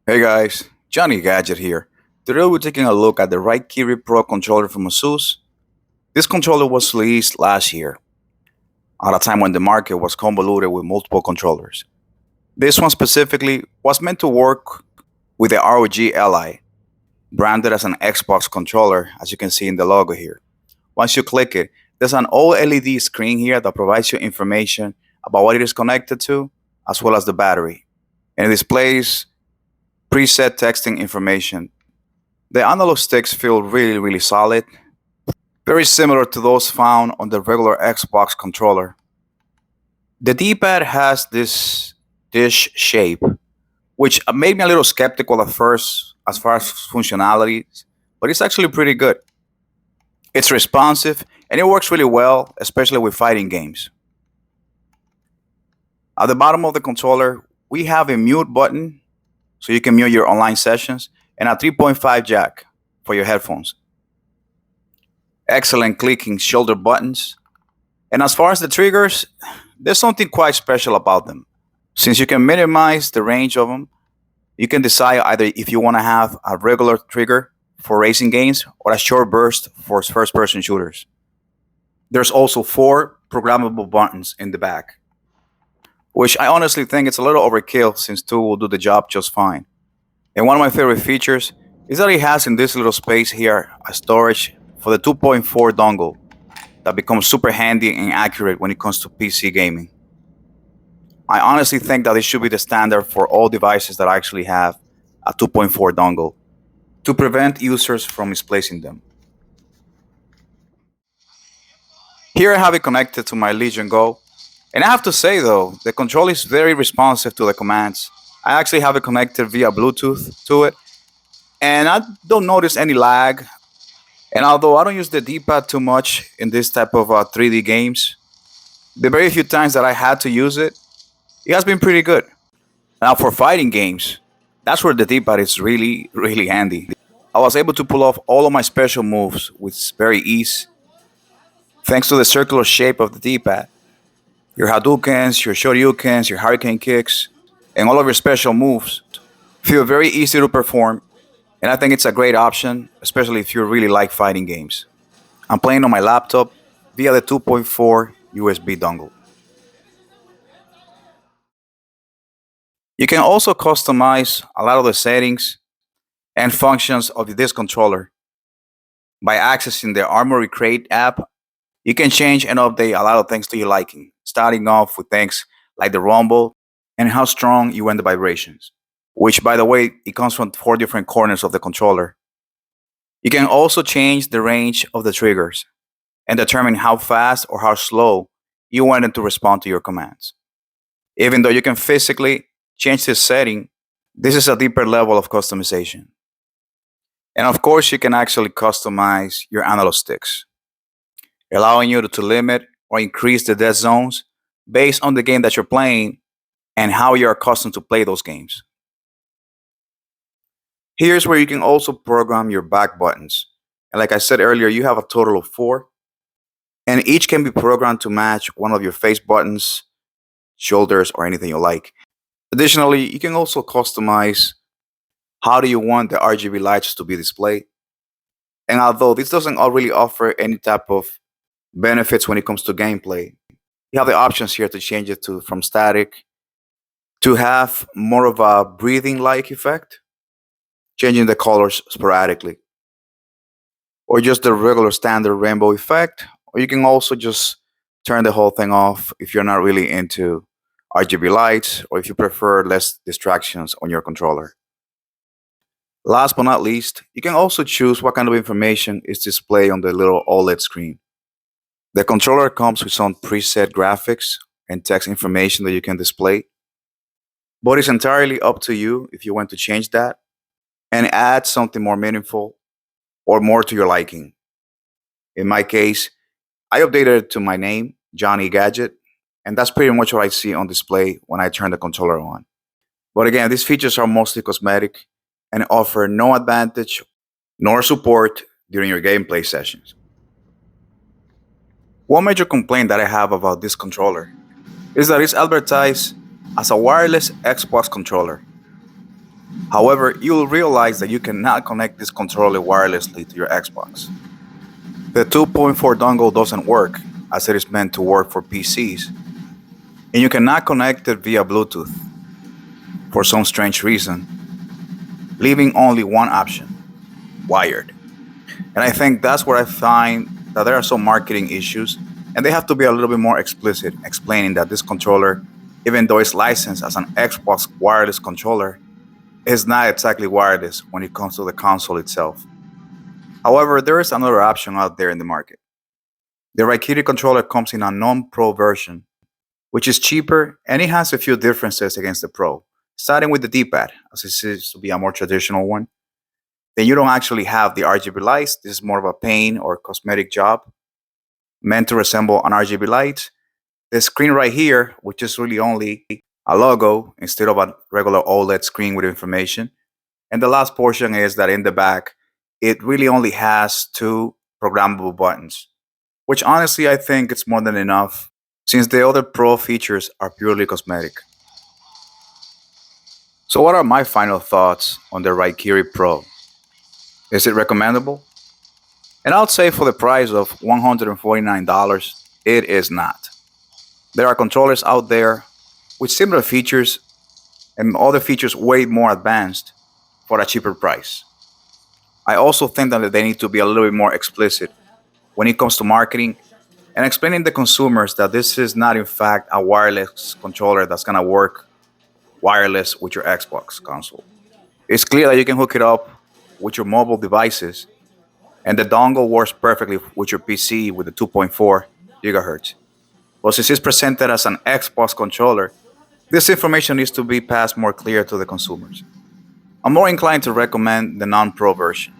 Hey guys, Johnny Gadget here. Today we're taking a look at the Raikiri Pro controller from ASUS. This controller was released last year, at a time when the market was convoluted with multiple controllers. This one specifically was meant to work with the ROG Ally, branded as an Xbox controller, as you can see in the logo here. Once you click it, there's an OLED screen here that provides you information about what it is connected to, as well as the battery. And it displays preset texting information. The analog sticks feel really solid, very similar to those found on the regular Xbox controller. The D-pad has this dish shape, which made me a little skeptical at first as far as functionality, but it's actually pretty good. It's responsive and it works really well, especially with fighting games. At the bottom of the controller, we have a mute button so you can mute your online sessions and a 3.5 jack for your headphones. Excellent clicking shoulder buttons. And as far as the triggers, there's something quite special about them. Since you can minimize the range of them, you can decide either if you want to have a regular trigger for racing games or a short burst for first-person shooters. There's also 4 programmable buttons in the back, which I honestly think it's a little overkill since 2 will do the job just fine. And one of my favorite features is that it has in this little space here a storage for the 2.4 dongle that becomes super handy and accurate when it comes to PC gaming. I honestly think that it should be the standard for all devices that actually have a 2.4 dongle to prevent users from misplacing them. Here I have it connected to my Legion Go, and I have to say though, the control is very responsive to the commands. I actually have it connected via Bluetooth to it, and I don't notice any lag. And although I don't use the D-pad too much in this type of 3D games, the very few times that I had to use it, it has been pretty good. Now for fighting games, that's where the D-pad is really handy. I was able to pull off all of my special moves with very ease, thanks to the circular shape of the D-pad. Your Hadoukens, your Shoryukens, your Hurricane kicks, and all of your special moves feel very easy to perform, and I think it's a great option, especially if you really like fighting games. I'm playing on my laptop via the 2.4 USB dongle. You can also customize a lot of the settings and functions of this controller. By accessing the Armory Crate app, you can change and update a lot of things to your liking, starting off with things like the rumble and how strong you want the vibrations, which by the way, it comes from 4 different corners of the controller. You can also change the range of the triggers and determine how fast or how slow you want them to respond to your commands. Even though you can physically change this setting, this is a deeper level of customization. And of course, you can actually customize your analog sticks, allowing you to limit or increase the dead zones based on the game that you're playing and how you're accustomed to play those games. Here's where you can also program your back buttons. And like I said earlier, you have a total of 4, and each can be programmed to match one of your face buttons, shoulders, or anything you like. Additionally, you can also customize how do you want the RGB lights to be displayed. And although this doesn't really offer any type of benefits when it comes to gameplay, you have the options here to change it to from static to have more of a breathing like effect, changing the colors sporadically, or just the regular standard rainbow effect, or you can also just turn the whole thing off if you're not really into RGB lights or if you prefer less distractions on your controller. Last but not least, you can also choose what kind of information is displayed on the little OLED screen. The controller comes with some preset graphics and text information that you can display, but it's entirely up to you if you want to change that and add something more meaningful or more to your liking. In my case, I updated it to my name, Johnny Gadget, and that's pretty much what I see on display when I turn the controller on. But again, these features are mostly cosmetic and offer no advantage nor support during your gameplay sessions. One major complaint that I have about this controller is that it's advertised as a wireless Xbox controller. However, you will realize that you cannot connect this controller wirelessly to your Xbox. The 2.4 dongle doesn't work as it is meant to work for PCs, and you cannot connect it via Bluetooth for some strange reason, leaving only one option: wired. And I think that's where I find that there are some marketing issues, and they have to be a little bit more explicit, explaining that this controller, even though it's licensed as an Xbox wireless controller, is not exactly wireless when it comes to the console itself. However, there is another option out there in the market. The Raikiri controller comes in a non-Pro version, which is cheaper and it has a few differences against the Pro, starting with the D-pad, as it seems to be a more traditional one. Then you don't actually have the RGB lights. This is more of a paint or cosmetic job meant to resemble an RGB light. The screen right here, which is really only a logo instead of a regular OLED screen with information. And the last portion is that in the back, it really only has two programmable buttons, which honestly I think it's more than enough since the other Pro features are purely cosmetic. So what are my final thoughts on the Raikiri Pro? Is it recommendable? And I'll say for the price of $149, it is not. There are controllers out there with similar features and other features way more advanced for a cheaper price. I also think that they need to be a little bit more explicit when it comes to marketing and explaining to consumers that this is not in fact a wireless controller that's going to work wireless with your Xbox console. It's clear that you can hook it up with your mobile devices, and the dongle works perfectly with your PC with the 2.4 gigahertz. But since it's presented as an Xbox controller, this information needs to be passed more clear to the consumers. I'm more inclined to recommend the non-Pro version,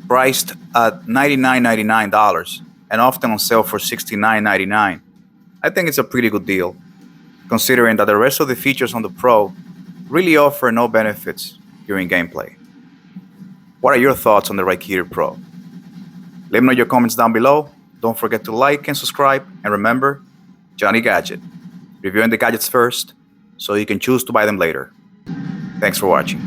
priced at $99.99 and often on sale for $69.99. I think it's a pretty good deal, considering that the rest of the features on the Pro really offer no benefits during gameplay. What are your thoughts on the Raikiri Pro? Let me know your comments down below. Don't forget to like and subscribe, and remember, Johnny Gadget, reviewing the gadgets first so you can choose to buy them later. Thanks for watching.